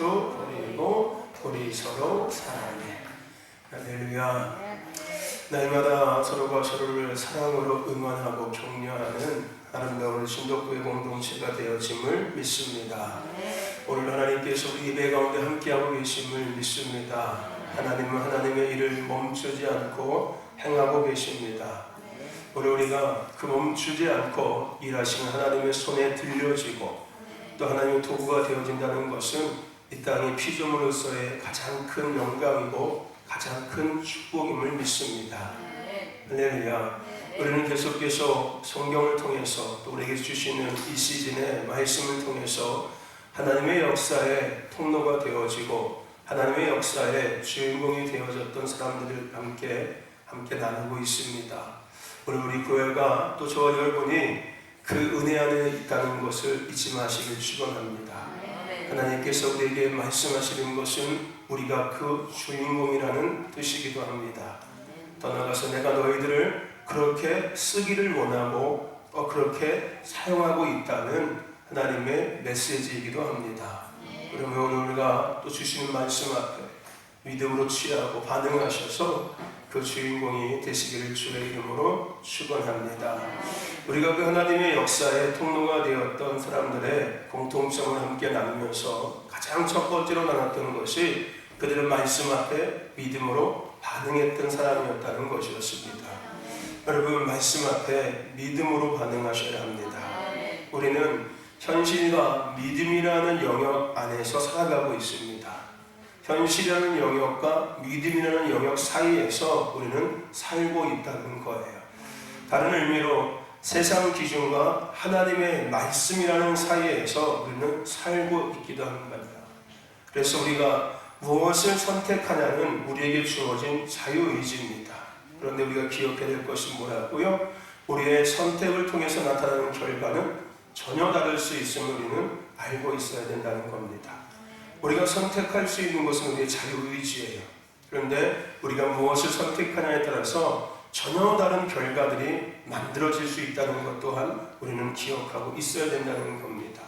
그리스도 우리고 우리 서로 사랑해. 할렐루야. 날마다 서로가 서로를 사랑으로 응원하고 격려하는 아름다운 신덕구의 공동체가 되어짐을 믿습니다. 오늘 하나님께서 우리 예배 가운데 함께하고 계심을 믿습니다. 하나님은 하나님의 일을 멈추지 않고 행하고 계십니다. 오늘 우리가 그 멈추지 않고 일하시는 하나님의 손에 들려지고 또 하나님의 도구가 되어진다는 것은 이 땅의 피조물로서의 가장 큰 영광이고 가장 큰 축복임을 믿습니다. 할렐루야. 우리는 계속해서 성경을 통해서 또 우리에게 주시는 이 시즌의 말씀을 통해서 하나님의 역사의 통로가 되어지고 하나님의 역사의 주인공이 되어졌던 사람들을 함께 나누고 있습니다. 오늘 우리 교회가 또 저와 여러분이 그 은혜 안에 있다는 것을 잊지 마시길 축원합니다. 하나님께서 우리에게 말씀하시는 것은 우리가 그 주인공이라는 뜻이기도 합니다. 더 나아가서 내가 너희들을 그렇게 쓰기를 원하고 그렇게 사용하고 있다는 하나님의 메시지이기도 합니다. 그러면 오늘 우리가 또 주시는 말씀 앞에 믿음으로 취하고 반응하셔서 그 주인공이 되시기를 주의 이름으로 축원합니다. 우리가 그 하나님의 역사의 통로가 되었던 사람들의 공통점을 함께 나누면서 가장 첫 번째로 나눴던 것이 그들은 말씀 앞에 믿음으로 반응했던 사람이었다는 것이었습니다. 여러분, 말씀 앞에 믿음으로 반응하셔야 합니다. 우리는 현실과 믿음이라는 영역 안에서 살아가고 있습니다. 현실이라는 영역과 믿음이라는 영역 사이에서 우리는 살고 있다는 거예요. 다른 의미로 세상 기준과 하나님의 말씀이라는 사이에서 우리는 살고 있기도 하는 겁니다. 그래서 우리가 무엇을 선택하냐는 우리에게 주어진 자유의지입니다. 그런데 우리가 기억해야 될 것이 뭐라고요? 우리의 선택을 통해서 나타나는 결과는 전혀 다를 수 있음을 우리는 알고 있어야 된다는 겁니다. 우리가 선택할 수 있는 것은 우리의 자유의지예요. 그런데 우리가 무엇을 선택하냐에 따라서 전혀 다른 결과들이 만들어질 수 있다는 것 또한 우리는 기억하고 있어야 된다는 겁니다.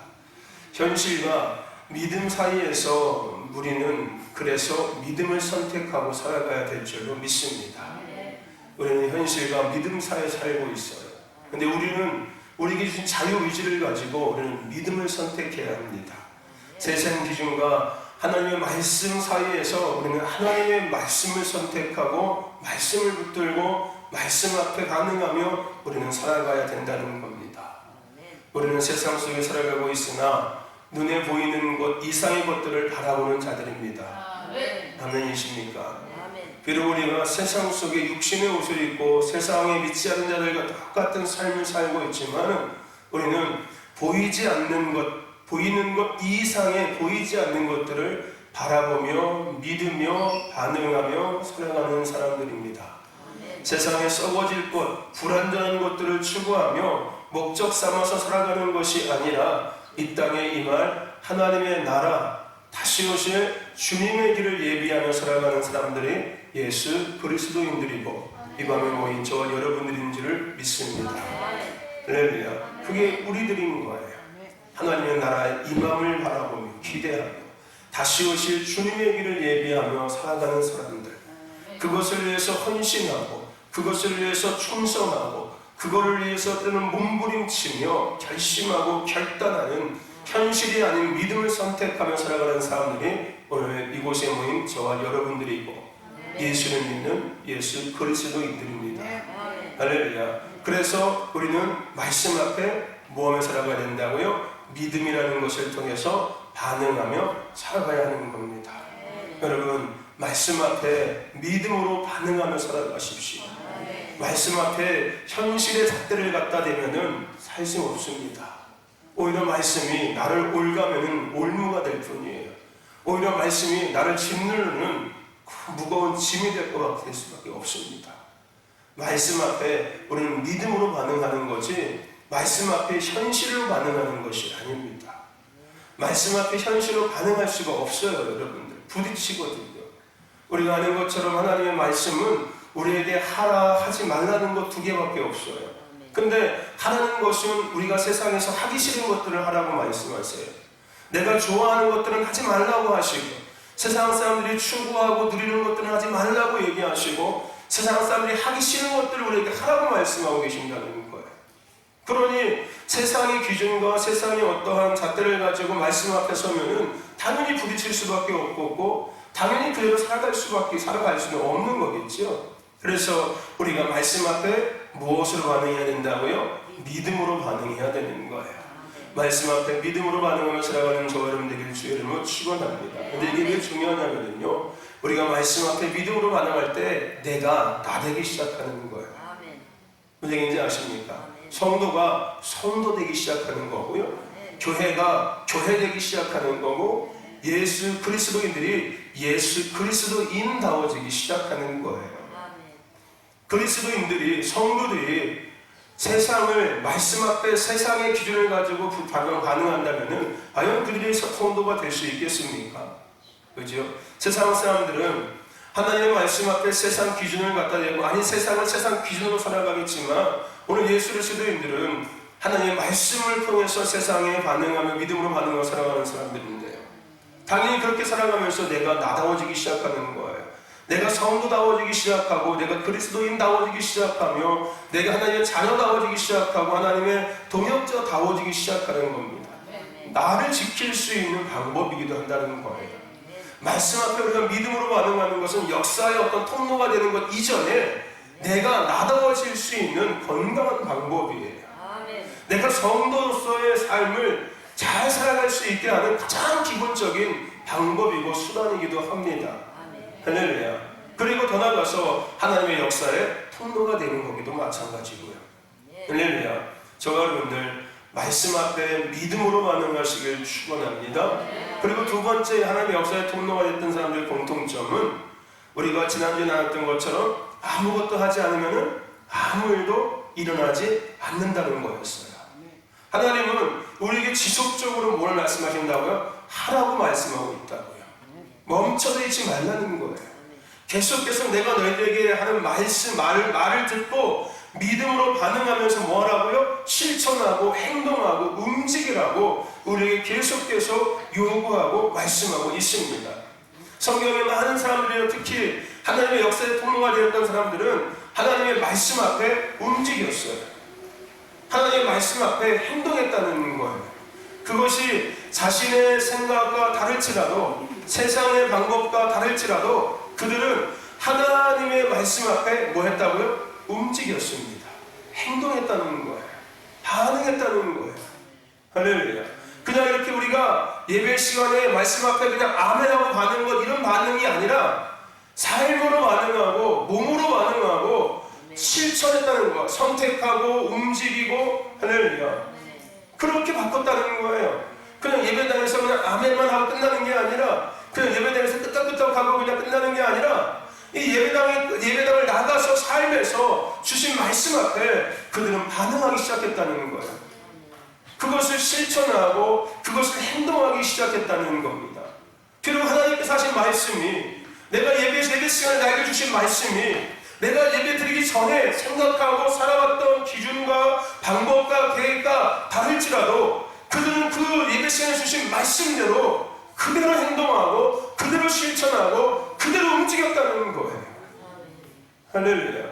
현실과 믿음 사이에서 우리는 그래서 믿음을 선택하고 살아가야 될 줄로 믿습니다. 우리는 현실과 믿음 사이에 살고 있어요. 그런데 우리에게 주신 자유의지를 가지고 우리는 믿음을 선택해야 합니다. 세상 기준과 하나님의 말씀 사이에서 우리는 하나님의 말씀을 선택하고 말씀을 붙들고 말씀 앞에 반응하며 우리는 살아가야 된다는 겁니다. 우리는 세상 속에 살아가고 있으나 눈에 보이는 것 이상의 것들을 바라보는 자들입니다. 아멘이십니까? 비록 우리가 세상 속에 육신의 옷을 입고 세상에 믿지 않는 자들과 똑같은 삶을 살고 있지만 우리는 보이지 않는 것, 보이는 것 이상의 보이지 않는 것들을 바라보며 믿으며 반응하며 살아가는 사람들입니다. 세상에 썩어질 것, 불완전한 것들을 추구하며 목적 삼아서 살아가는 것이 아니라 이 땅에 임할 하나님의 나라, 다시 오실 주님의 길을 예비하며 살아가는 사람들이 예수 그리스도인들이고 이 밤에 모인 저와 여러분들인 줄을 믿습니다. 할렐루야. 그게 우리들인 거예요. 하나님의 나라의 임함을 바라보며 기대하며 다시 오실 주님의 길을 예비하며 살아가는 사람들, 그것을 위해서 헌신하고 그것을 위해서 충성하고 그것을 위해서 때는 몸부림치며 결심하고 결단하는 현실이 아닌 믿음을 선택하며 살아가는 사람들이 오늘 이곳에 모인 저와 여러분들이고 예수를 믿는 예수 그리스도인들입니다. 할렐루야. 그래서 우리는 말씀 앞에 뭐하며 살아가야 된다고요? 믿음이라는 것을 통해서 반응하며 살아가야 하는 겁니다. 여러분, 말씀 앞에 믿음으로 반응하며 살아가십시오. 말씀 앞에 현실의 잣대를 갖다 대면은 살 수 없습니다. 오히려 말씀이 나를 올가면은 올무가 될 뿐이에요. 오히려 말씀이 나를 짓누르는 무거운 짐이 될 수밖에 없습니다. 말씀 앞에 우리는 믿음으로 반응하는 거지 말씀 앞에 현실로 반응하는 것이 아닙니다. 말씀 앞에 현실로 반응할 수가 없어요. 여러분들 부딪히거든요. 우리가 아는 것처럼 하나님의 말씀은 우리에게 하라 하지 말라는 것 두 개밖에 없어요. 근데 하라는 것은 우리가 세상에서 하기 싫은 것들을 하라고 말씀하세요. 내가 좋아하는 것들은 하지 말라고 하시고, 세상 사람들이 추구하고 누리는 것들은 하지 말라고 얘기하시고, 세상 사람들이 하기 싫은 것들을 우리에게 하라고 말씀하고 계신다는 거예요. 그러니 세상의 기준과 세상의 어떠한 잣대를 가지고 말씀 앞에 서면은 당연히 부딪힐 수밖에 없고, 당연히 그대로 살아갈 수는 없는 거겠죠. 그래서 우리가 말씀 앞에 무엇으로 반응해야 된다고요? 믿음으로 반응해야 되는 거예요. 말씀 앞에 믿음으로 반응하며 살아가는 저와 여러분 되길 주의 이름으로 축원합니다. 근데 이게 왜 중요하냐면요, 우리가 말씀 앞에 믿음으로 반응할 때 내가 나 되기 시작하는 거예요. 무슨 얘기인지 아십니까? 성도가 성도 되기 시작하는 거고요, 교회가 교회 되기 시작하는 거고, 예수 그리스도인들이 예수 그리스도인다워지기 시작하는 거예요. 그리스도인들이, 성도들이 세상을 말씀 앞에 세상의 기준을 가지고 반응한다면은 과연 그들이 성도가 될 수 있겠습니까? 그죠? 세상 사람들은 하나님의 말씀 앞에 세상 기준을 갖다 대고, 아니 세상은 세상 기준으로 살아가겠지만, 오늘 예수 그리스도인들은 하나님의 말씀을 통해서 세상에 반응하며 믿음으로 반응하며 살아가는 사람들인데요, 당연히 그렇게 살아가면서 내가 나다워지기 시작하는 거예요. 내가 성도다워지기 시작하고, 내가 그리스도인다워지기 시작하며, 내가 하나님의 자녀다워지기 시작하고, 하나님의 동역자다워지기 시작하는 겁니다. 나를 지킬 수 있는 방법이기도 한다는 거예요. 말씀 앞에 우리가 믿음으로 반응하는 것은 역사의 어떤 통로가 되는 것 이전에 내가 나다워질 수 있는 건강한 방법이에요. 내가 성도로서의 삶을 잘 살아갈 수 있게 하는 가장 기본적인 방법이고 수단이기도 합니다. 할렐루야. 그리고 더 나아가서 하나님의 역사의 통로가 되는 거기도 마찬가지고요. 할렐루야. 저와 여러분들 말씀 앞에 믿음으로 반응하시길 축원합니다. 그리고 두 번째 하나님의 역사의 통로가 됐던 사람들의 공통점은, 우리가 지난주에 나눴던 것처럼 아무것도 하지 않으면 아무 일도 일어나지 않는다는 거였어요. 하나님은 우리에게 지속적으로 뭘 말씀하신다고요? 하라고 말씀하고 있다고요. 멈춰서 있지 말라는 거예요. 계속해서 내가 너희들에게 하는 말을 듣고 믿음으로 반응하면서 뭐 하라고요? 실천하고 행동하고 움직이라고 우리에게 계속해서 요구하고 말씀하고 있습니다. 성경에 많은 사람들이, 특히 하나님의 역사의 통로가 되었던 사람들은 하나님의 말씀 앞에 움직였어요. 하나님의 말씀 앞에 행동했다는 거예요. 그것이 자신의 생각과 다를지라도, 세상의 방법과 다를지라도 그들은 하나님의 말씀 앞에 뭐 했다고요? 움직였습니다. 행동했다는 거예요. 반응했다는 거예요. 할렐루야. 그냥 이렇게 우리가 예배 시간에 말씀 앞에 그냥 아멘하고 반응한 것, 이런 반응이 아니라 삶으로 반응하고 몸으로 반응하고 실천했다는 거, 선택하고 움직이고, 할렐루야. 그렇게 바꿨다는 거예요. 그냥 예배당에서 그냥 아멘만 하고 끝나는 게 아니라, 그냥 예배당에서 끄떡끄떡 하고 그냥 끝나는 게 아니라, 이 예배당을 나가서 삶에서 주신 말씀 앞에 그들은 반응하기 시작했다는 거예요. 그것을 실천하고 그것을 행동하기 시작했다는 겁니다. 그리고 하나님께서 하신 말씀이, 내가 예배 시간에 나에게 주신 말씀이, 내가 예배 드리기 전에 생각하고 살아왔던 기준과 방법과 계획과 다를지라도 그들은 그 예배 시간에 주신 말씀대로 그대로 행동하고 그대로 실천하고 그대로 움직였다는 거예요. 할렐루야.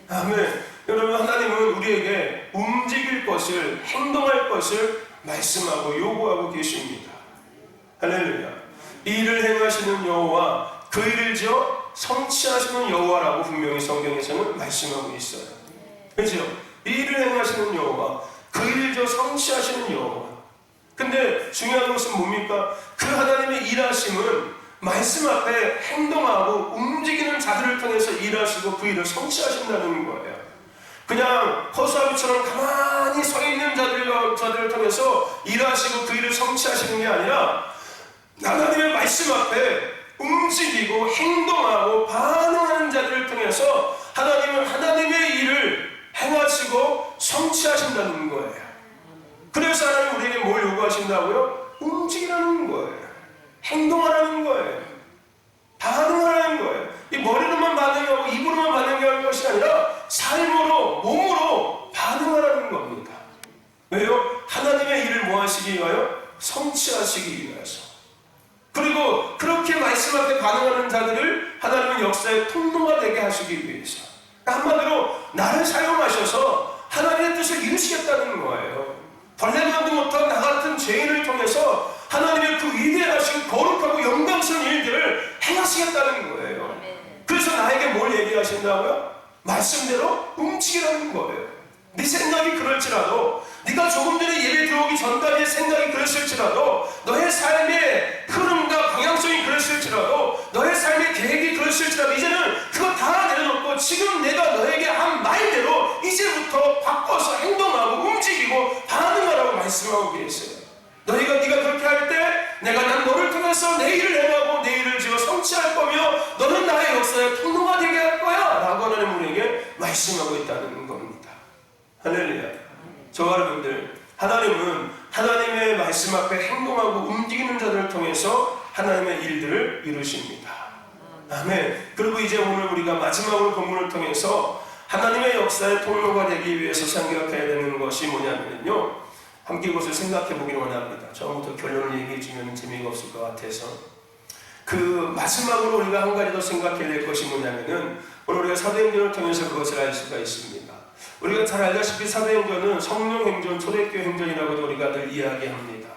아멘. 여러분, 하나님은 우리에게 움직일 것을, 행동할 것을 말씀하고 요구하고 계십니다. 할렐루야. 이 일을 행하시는 여호와, 그 일을 지어 성취하시는 여호와라고 분명히 성경에서는 말씀하고 있어요. 그렇죠? 이 일을 행하시는 여호와, 그 일을 지어 성취하시는 여호와. 근데 중요한 것은 뭡니까? 그 하나님의 일하심은 말씀 앞에 행동하고 움직이는 자들을 통해서 일하시고 그 일을 성취하신다는 거예요. 그냥 허수아비처럼 가만히 서 있는 자들을 통해서 일하시고 그 일을 성취하시는 게 아니라, 하나님의 말씀 앞에 움직이고 행동하고 반응하는 자들을 통해서 하나님은 하나님의 일을 행하시고 성취하신다는 거예요. 그래서 하나님 우리에게 뭘 요구하신다고요? 움직이라는 거예요. 행동하라는 거예요. 반응하라는 거예요. 이 머리로만 반응하고 입으로만 반응하는 것이 아니라 삶으로, 몸으로 반응하라는 겁니다. 왜요? 하나님의 일을 뭐 하시기 위하여? 성취하시기 위해서, 그리고 그렇게 말씀 앞에 반응하는 자들을 하나님의 역사의 통로가 되게 하시기 위해서, 한마디로 나를 사용하셔서 하나님의 뜻을 이루시겠다는 거예요. 벌레만도 못한 나 같은 죄인을 통해서 하나님의 그 위대하신 거룩하고 영광스러운 일들을 행하시겠다는 거예요. 그래서 나에게 뭘 얘기하신다고요? 말씀대로 움직이라는 거예요. 네 생각이 그럴지라도, 네가 조금 전에 예배 들어오기 전까지의 생각이 그랬을지라도, 너의 삶의 흐름과 방향성이 그랬을지라도, 너의 삶의 계획이 그랬을지라도, 이제는 그거 다 내려놓고 지금 내가 너에게 한 말대로 이제부터 바꿔서 행동하고 움직이고 반응하라고 말씀하고 계세요. 네가 그렇게 할 때 내가 난 너를 통해서 내 일을 행하고 내 일을 지어 성취할 거며 너는 나의 역사의 통로가 되게 할 거야 라고 하나님 우리에게 말씀하고 있다는 겁니다. 할렐루야. 저와 여러분들, 하나님은 하나님의 말씀 앞에 행동하고 움직이는 자들을 통해서 하나님의 일들을 이루십니다. 아멘. 그리고 이제 오늘 우리가 마지막으로 본문을 통해서 하나님의 역사의 통로가 되기 위해서 생각해야 되는 것이 뭐냐면요, 함께 이것을 생각해 보기를 원합니다. 처음부터 결론을 얘기해 주면 재미가 없을 것 같아서, 그 마지막으로 우리가 한 가지 더 생각해야 될 것이 뭐냐면은, 오늘 우리가 사도행전을 통해서 그것을 알 수가 있습니다. 우리가 잘 알다시피 사도행전은 성령행전, 초대교회 행전이라고도 우리가 늘 이야기합니다.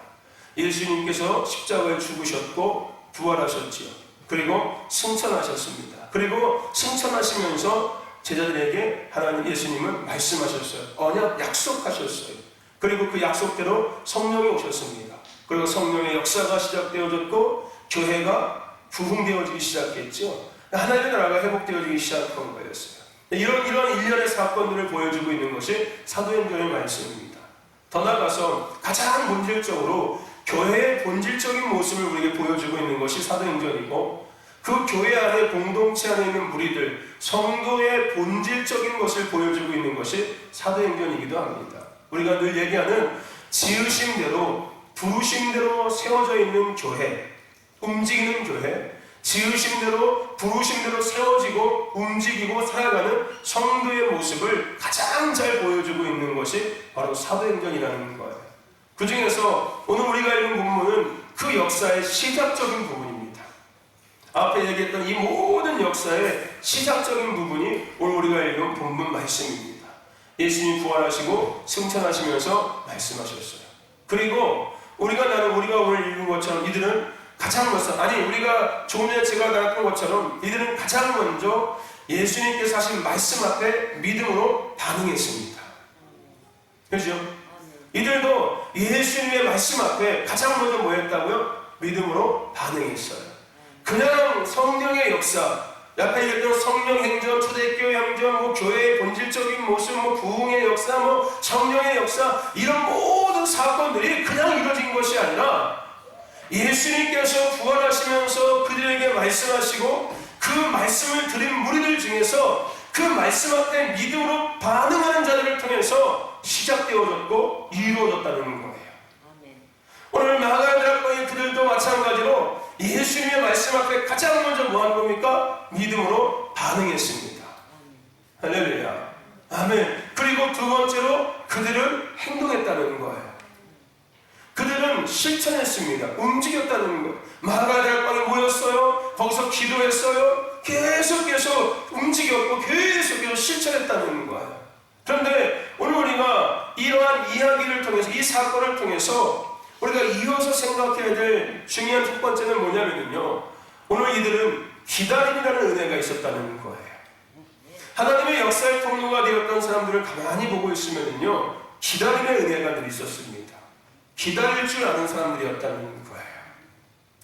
예수님께서 십자가에 죽으셨고 부활하셨지요. 그리고 승천하셨습니다. 그리고 승천하시면서 제자들에게 하나님 예수님은 말씀하셨어요. 언약 약속하셨어요. 그리고 그 약속대로 성령이 오셨습니다. 그리고 성령의 역사가 시작되어졌고 교회가 부흥되어지기 시작했죠. 하나님의 나라가 회복되어지기 시작한 거였어요. 이런 일련의 사건들을 보여주고 있는 것이 사도행전의 말씀입니다. 더 나아가서 가장 본질적으로 교회의 본질적인 모습을 우리에게 보여주고 있는 것이 사도행전이고, 그 교회 안에 공동체 안에 있는 무리들, 성도의 본질적인 것을 보여주고 있는 것이 사도행전이기도 합니다. 우리가 늘 얘기하는 지으심대로 부르심대로 세워져 있는 교회, 움직이는 교회, 지으심대로 부르심대로 세워지고 움직이고 살아가는 성도의 모습을 가장 잘 보여주고 있는 것이 바로 사도행전이라는 거예요. 그 중에서 오늘 우리가 읽는 본문은 그 역사의 시작적인 부분입니다. 앞에 얘기했던 이 모든 역사의 시작적인 부분이 오늘 우리가 읽은 본문 말씀입니다. 예수님이 부활하시고 승천하시면서 말씀하셨어요. 그리고 우리가 오늘 읽은 것처럼 이들은 가장 먼저, 우리가 조금 전에 제가 나눴던 것처럼 이들은 가장 먼저 예수님께서 하신 말씀 앞에 믿음으로 반응했습니다. 그렇죠? 이들도 예수님의 말씀 앞에 가장 먼저 뭐 했다고요? 믿음으로 반응했어요. 그냥 성령의 역사, 앞에 얘기했던 성령 행전, 초대교회 행전, 교회의 본질적인 모습, 부흥의 역사, 성령의 역사, 이런 모든 사건들이 그냥 이루어진 것이 아니라 예수님께서 부활하시면서 그들에게 말씀하시고 그 말씀을 들은 무리들 중에서 그 말씀 앞에 믿음으로 반응하는 자들을 통해서 시작되어졌고 이루어졌다는 거예요. 오늘 마가다락방의 그들도 마찬가지로 예수님의 말씀 앞에 가장 먼저 뭐 한 겁니까? 믿음으로 반응했습니다. 할렐루야. 아멘. 그리고 두 번째로 그들은 행동했다는 거예요. 그들은 실천했습니다. 움직였다는 거예요. 마가다락방에 모였어요. 거기서 기도했어요. 계속 움직였고 계속 실천했다는 거예요. 그런데 오늘 우리가 이러한 이야기를 통해서, 이 사건을 통해서 우리가 이어서 생각해야 될 중요한 첫 번째는 뭐냐면요, 오늘 이들은 기다림이라는 은혜가 있었다는 거예요. 하나님의 역사의 통로가 되었던 사람들을 가만히 보고 있으면요, 기다림의 은혜가 늘 있었습니다. 기다릴 줄 아는 사람들이었다는 거예요.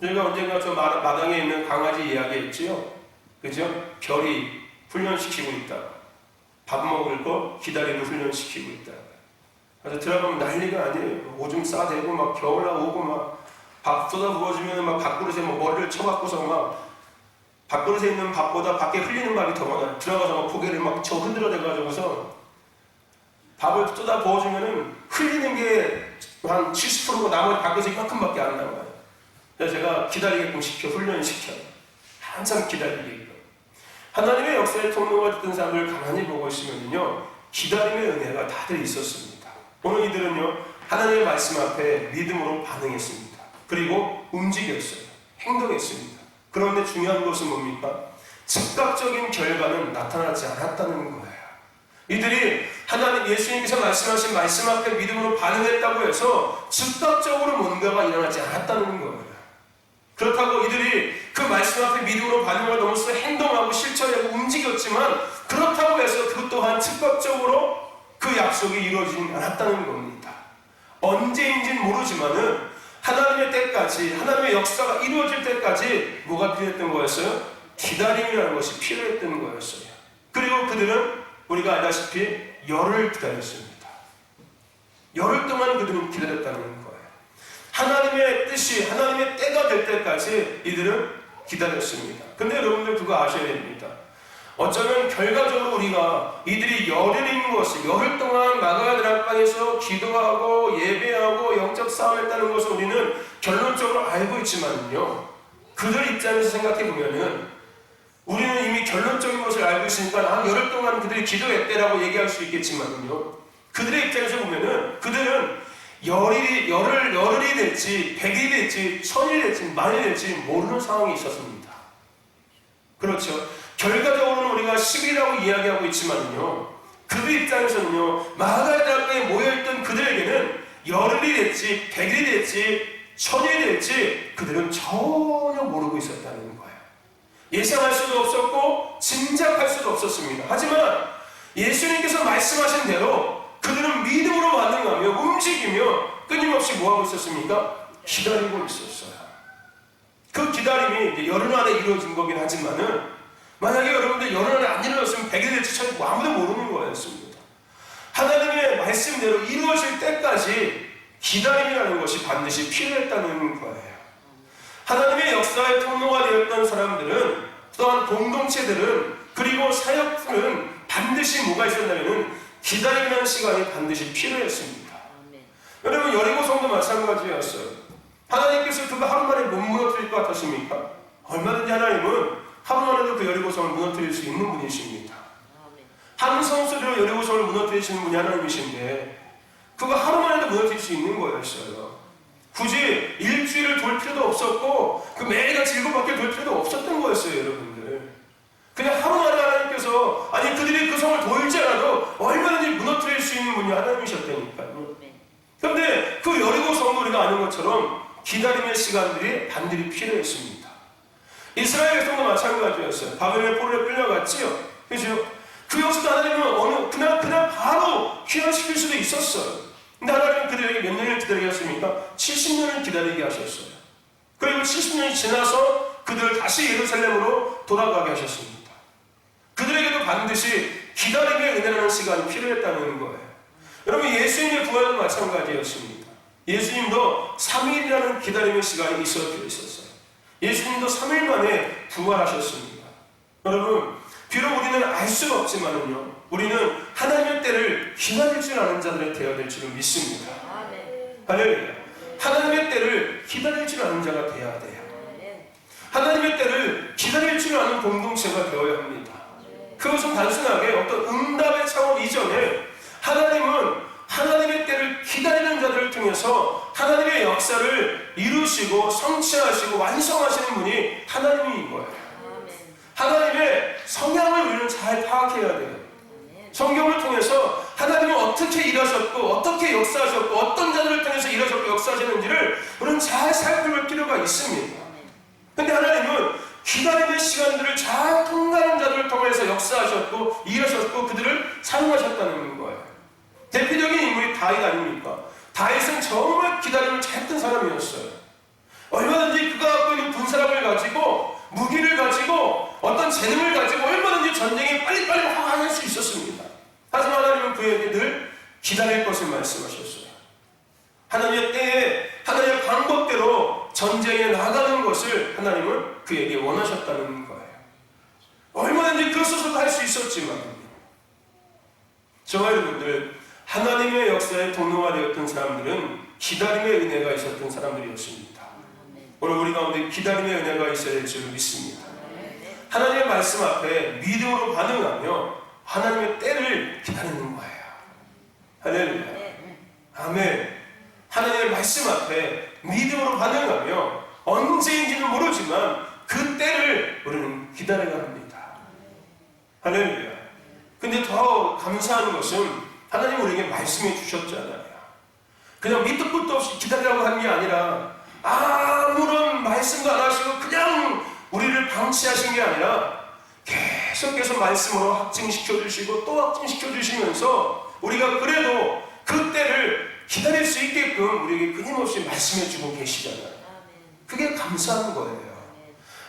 저희가 언젠가 저 마당에 있는 강아지 이야기했지요. 그죠? 별이 훈련시키고 있다. 밥 먹을 거 기다리는 훈련시키고 있다. 그래서 들어가면 난리가 아니에요. 오줌 싸대고 막 겨울나 오고 막 밥 쏟아 부어주면 막 밥그릇에 머리를 쳐박고서 막 밥그릇에 있는 밥보다 밖에 흘리는 밥이 더 많아요. 들어가서 막 고개를 막 저 흔들어 대가지고서 밥을 쏟아 부어주면은 흘리는 게 한 70%고 나머지 밖에서 이만큼밖에 안 나와요. 그래서 제가 기다리게끔 훈련시켜요. 항상 기다리게끔. 하나님의 역사의 통로가 됐던 사람들을 가만히 보고 있으면요, 기다림의 은혜가 다들 있었습니다. 오늘 이들은요, 하나님의 말씀 앞에 믿음으로 반응했습니다. 그리고 움직였어요. 행동했습니다. 그런데 중요한 것은 뭡니까? 즉각적인 결과는 나타나지 않았다는 거예요. 이들이 하나님 예수님께서 말씀하신 말씀 앞에 믿음으로 반응했다고 해서 즉각적으로 뭔가가 일어나지 않았다는 거예요. 그렇다고 이들이 그 말씀 앞에 믿음으로 반응을 넘어서 행동하고 실천하고 움직였지만 그렇다고 해서 그것 또한 즉각적으로 그 약속이 이루어지지 않았다는 겁니다. 언제인지는 모르지만은 하나님의 때까지, 하나님의 역사가 이루어질 때까지 뭐가 필요했던 거였어요? 기다림이라는 것이 필요했던 거였어요. 그리고 그들은 우리가 알다시피 열흘 기다렸습니다. 열흘 동안 그들은 기다렸다는 거예요. 하나님의 뜻이, 하나님의 때가 될 때까지 이들은 기다렸습니다. 근데 여러분들 그거 아셔야 됩니다. 어쩌면 결과적으로 우리가 이들이 열흘인 것을, 열흘 동안 마가야 드락방에서 기도하고 예배하고 영적 싸움했다는 것을 우리는 결론적으로 알고 있지만요, 그들 입장에서 생각해 보면은 우리는 이미 결론적인 것을 알고 있으니까 열흘 동안 그들이 기도했대라고 얘기할 수 있겠지만요, 그들의 입장에서 보면은 그들은 열흘이 될지 100일이 될지 1000일이 될지 만일이 될지 모르는 상황이 있었습니다. 그렇죠. 결과적으로는 우리가 10일이라고 이야기하고 있지만요, 그들 입장에서는요, 마가다락방에 모여있던 그들에게는 열흘이 될지 100일이 될지 1000일이 될지 그들은 전혀 모르고 있었다는 거예요. 예상할 수도 없었고 짐작할 수도 없었습니다. 하지만 예수님께서 말씀하신 대로 그들은 믿음으로 반응하며 움직이며 끊임없이 뭐하고 있었습니까? 기다리고 있었어요. 그 기다림이 이제 열흘 안에 이루어진 거긴 하지만은 만약에 여러분들 열흘 안에 안 이루어졌으면 100일 될지 1000일 아무도 모르는 거였습니다. 하나님의 말씀대로 이루어질 때까지 기다림이라는 것이 반드시 필요했다는 거예요. 하나님의 역사의 통로가 되었던 사람들은, 또한 공동체들은, 그리고 사역들은 반드시 뭐가 있었냐면은 기다림이라는 시간이 반드시 필요했습니다. 여러분 여리고성도 마찬가지였어요. 하나님께서 그거 하루 만에 못 무너뜨릴 것 같으십니까? 얼마든지 하나님은 하루 만에도 그 여리고성을 무너뜨릴 수 있는 분이십니다. 한 성소리로 여리고성을 무너뜨리시는 분이 하나님이신데 그거 하루 만에도 무너뜨릴 수 있는 거였어요. 굳이 일주일을 돌 필요도 없었고 그 매일같이 7바퀴를 돌 필요도 없었던 거였어요. 여러분들 그냥 하루 만에 하나님께서, 아니 그들이 그 성을 돌지 않아도 얼마든지 무너뜨릴 수 있는 분이 하나님이셨다니까요. 그런데 그 여리고 성도 우리가 아는 것처럼 기다림의 시간들이 반드시 필요했습니다. 이스라엘 백성도 마찬가지였어요. 바벨론의 포로에 끌려갔지요. 그죠? 그 역시도 하나님은 그냥 바로 귀환시킬 수도 있었어요. 근데 하나님은 그들에게 몇 년을 기다리게 하셨습니까? 70년을 기다리게 하셨어요. 그리고 70년이 지나서 그들을 다시 예루살렘으로 돌아가게 하셨습니다. 그들에게도 반드시 기다림의 은혜라는 시간이 필요했다는 거예요. 여러분 예수님의 부활도 마찬가지였습니다. 예수님도 3일이라는 기다림의 시간이 있었어요. 예수님도 3일 만에 부활하셨습니다. 여러분 비록 우리는 알 수는 없지만은요, 우리는 하나님의 때를 기다릴 줄 아는 자들이 되어야 될 줄을 믿습니다. 할렐루야. 하나님의 때를 기다릴 줄 아는 자가 되어야 돼요. 하나님의 때를 기다릴 줄 아는 공동체가 되어야 합니다. 그것은 단순하게 어떤 응답의 차원 이전에 하나님은 하나님의 때를 기다리는 자들을 통해서 하나님의 역사를 이루시고 성취하시고 완성하시는 분이 하나님인 거예요. 하나님의 성향을 우리는 잘 파악해야 돼요. 성경을 통해서 하나님은 어떻게 일하셨고 어떻게 역사하셨고 어떤 자들을 통해서 일하셨고 역사하시는지를 우리는 잘 살펴볼 필요가 있습니다. 그런데 하나님은 기다림의 시간들을 잘 통과하는 자들을 통해서 역사하셨고 일하셨고 그들을 사용하셨다는 거예요. 대표적인 인물이 다윗 아닙니까? 다윗은 정말 기다림을 잘했던 사람이었어요. 얼마든지 그가 갖고 있는 군사력을 가지고 무기를 가지고 어떤 재능을 가지고 얼마든지 전쟁에 빨리빨리 할 수 있었습니다. 하지만 하나님은 그에게 늘 기다릴 것을 말씀하셨어요. 하나님의 때에 하나님의 방법대로 전쟁에 나가는 것을 하나님은 그에게 원하셨다는 거예요. 얼마든지 그 스스로도 할 수 있었지만 저와 여러분들 하나님의 역사의 동료가 되었던 사람들은 기다림의 은혜가 있었던 사람들이었습니다. 오늘 우리 가운데 기다림의 은혜가 있어야 될 줄 믿습니다. 하나님의 말씀 앞에 믿음으로 반응하며 하나님의 때를 기다리는 거예요. 할렐루야. 아멘. 하나님의 말씀 앞에 믿음으로 반응하며 언제인지는 모르지만 그 때를 우리는 기다려야 합니다. 할렐루야. 근데 더 감사한 것은 하나님 우리에게 말씀해 주셨잖아요. 그냥 밑도 끝도 없이 기다리라고 한 게 아니라 아무런 말씀도 안 하시고 그냥 우리를 방치하신 게 아니라 계속해서 말씀으로 확증시켜 주시고 또 확증시켜 주시면서 우리가 그래도 그 때를 기다릴 수 있게끔 우리에게 끊임없이 말씀해 주고 계시잖아요. 그게 감사한 거예요.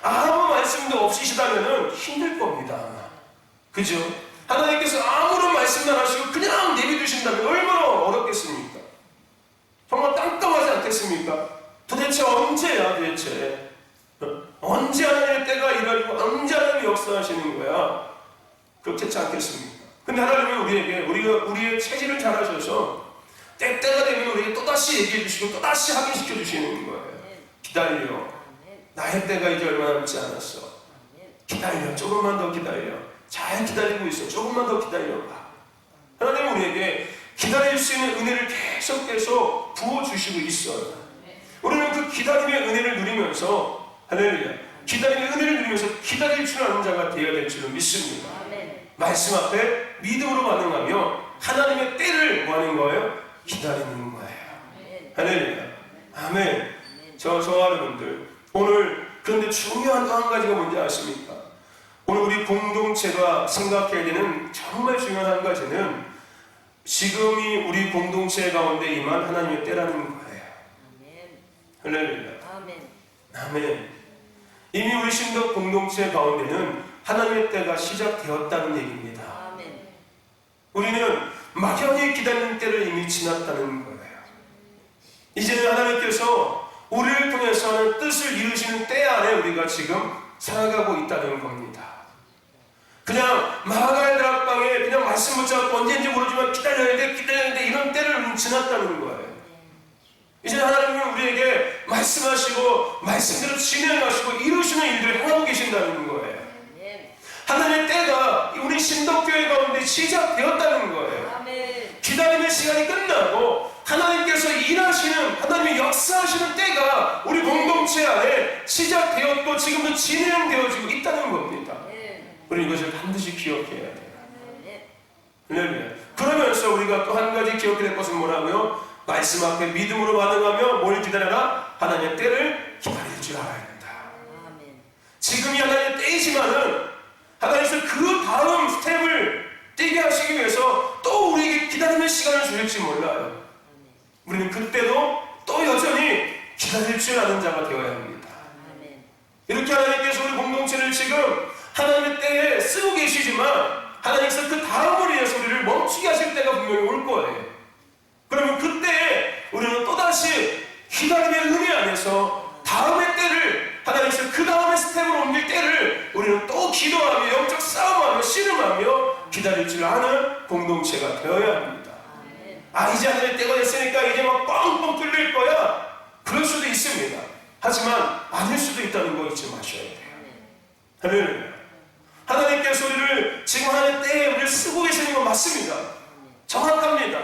아무 말씀도 없으시다면 힘들 겁니다. 그죠? 하나님께서 아무런 말씀도 안 하시고 그냥 내비두신다면 얼마나 어렵겠습니까? 정말 깜깜하지 않겠습니까? 도대체 언제야 도대체? 언제 하나님의 때가 이러고 언제 하나님이 역사하시는 거야? 그렇지 않겠습니까? 근데 하나님은 우리의 체질을 잘 하셔서 때가 되면 우리에게 또다시 얘기해 주시고 또다시 확인시켜 주시는 거예요. 기다려. 나의 때가 이제 얼마 남지 않았어. 기다려. 조금만 더 기다려. 잘 기다리고 있어. 조금만 더 기다려봐. 하나님은 우리에게 기다릴 수 있는 은혜를 계속 부어주시고 있어요. 우리는 그 기다림의 은혜를 누리면서 할렐루야. 기다림의 은혜를 누리면서 기다릴 줄 아는 자가 되어야 될 줄로 믿습니다. 말씀 앞에 믿음으로 반응하며 하나님의 때를 뭐 하는 거예요? 기다리는 거예요. 할렐루야. 아멘. 저와 여러분들 오늘 그런데 중요한 또 한 가지가 뭔지 아십니까? 오늘 우리 공동체가 생각해야 되는 정말 중요한 한 가지는 지금이 우리 공동체 가운데 임한 하나님의 때라는 거예요. 할렐루야. 아멘. 이미 우리 신덕 공동체 가운데는 하나님의 때가 시작되었다는 얘기입니다. 우리는 막연히 기다리는 때를 이미 지났다는 거예요. 이제는 하나님께서 우리를 통해서 하는 뜻을 이루시는 때 안에 우리가 지금 살아가고 있다는 겁니다. 그냥 마가의 다락방에 그냥 말씀 붙잡고 언제인지 모르지만 기다려야 돼 이런 때를 지났다는 거예요. 이제 하나님은 우리에게 말씀하시고 말씀대로 진행하시고 이루시는 일들을 하고 계신다는 거예요. 하나님의 때가 우리 신덕교회 가운데 시작되었다는 거예요. 기다림의 시간이 끝나고 하나님께서 일하시는 하나님의 역사하시는 때가 우리 공동체 안에 시작되었고 지금도 진행되어지고 있다는 겁니다. 우리 이것을 반드시 기억해야 돼요. 할렐루야. 그러면서 우리가 또 한 가지 기억해야 될 것은 뭐라고요? 말씀 앞에 믿음으로 반응하며 뭘 기다려라? 하나님의 때를 기다릴 줄 알아야 된다. 지금이 하나님의 때이지만은 하나님께서 그 다음 스텝을 뛰게 하시기 위해서 또 우리에게 기다림의 시간을 주실지 몰라요. 우리는 그때도 또 여전히 기다릴 줄 아는 자가 되어야 합니다. 이렇게 하나님께서 우리 공동체를 지금 하나님의 때에 쓰고 계시지만 하나님께서 그 다음을 위해서 우리를 멈추게 하실 때가 분명히 올 거예요. 그러면 그때 우리는 또다시 기다림의 은혜 안에서 다음의 때를 하나님께서 그 다음의 스텝으로 옮길 때를 우리는 또 기도하며 영적 싸움하며 씨름하며 기다릴 줄 아는 공동체가 되어야 합니다. 이제 하나님의 때가 됐으니까 이제 막 뻥뻥 뚫릴 거야. 그럴 수도 있습니다. 하지만 아닐 수도 있다는 거 잊지 마셔야 돼요. 할렐루야. 하나님께서 우리를 지금 하나님의 때에 우리를 쓰고 계시는 건 맞습니다. 정확합니다.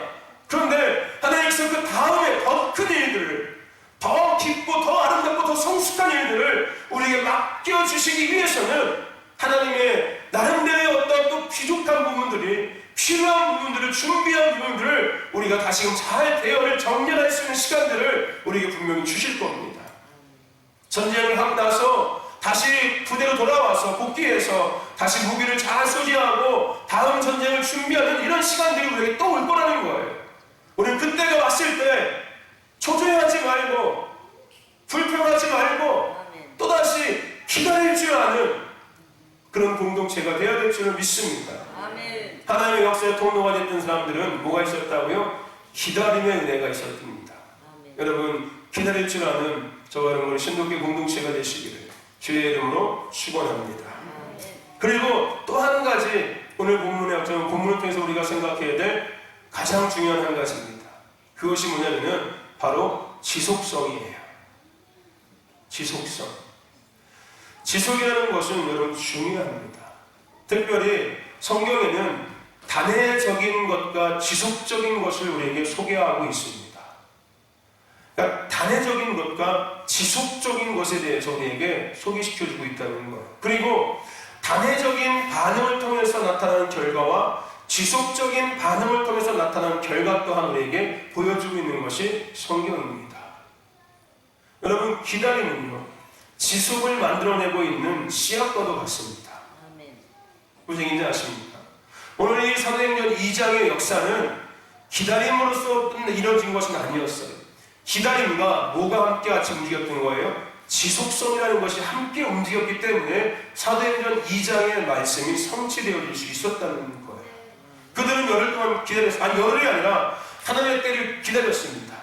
그런데 하나님께서 그 다음에 더 큰 일들을 더 깊고 더 아름답고 더 성숙한 일들을 우리에게 맡겨주시기 위해서는 하나님의 나름대로의 어떤 또 부족한 부분들이 필요한 부분들을 준비한 부분들을 우리가 다시금 잘 대여를 정렬할 수 있는 시간들을 우리에게 분명히 주실 겁니다. 전쟁을 하고 나서 다시 부대로 돌아와서 복귀해서 다시 무기를 잘 소지하고 다음 전쟁을 준비하는 이런 시간들이 우리에게 또 올 거라는 거예요. 우리는 그때가 왔을 때 초조해하지 말고 불평하지 말고 또다시 기다릴 줄 아는 그런 공동체가 되어야 될 줄을 믿습니다. 하나님의 역사의 통로가 됐던 사람들은 뭐가 있었다고요? 기다림의 은혜가 있었습니다. 여러분 기다릴 줄 아는 저와 여러분의 신독의 공동체가 되시기를 주의 이름으로 축원합니다. 그리고 또 한 가지 오늘 본문을 통해서 우리가 생각해야 될 가장 중요한 한 가지입니다. 그것이 뭐냐면은 바로 지속성이에요. 지속이라는 것은 여러분 중요합니다. 특별히 성경에는 단회적인 것과 지속적인 것을 우리에게 소개하고 있습니다. 단회적인 것과 지속적인 것에 대해서 우리에게 소개시켜주고 있다는 거예요. 그리고 단회적인 반응을 통해서 나타나는 결과와 지속적인 반응을 통해서 나타나는 결과 또한 우리에게 보여주고 있는 것이 성경입니다. 여러분, 기다림은요, 지속을 만들어내고 있는 씨앗과도 같습니다. 무슨 얘기인지 아십니까? 오늘 이 사도행전 2장의 역사는 기다림으로써 이루어진 것은 아니었어요. 기다림과 뭐가 함께 같이 움직였던 거예요? 지속성이라는 것이 함께 움직였기 때문에 사도행전 2장의 말씀이 성취되어질 수 있었다는 거예요. 그들은 열흘 동안 기다렸어요. 아니, 열흘이 아니라 하나님의 때를 기다렸습니다.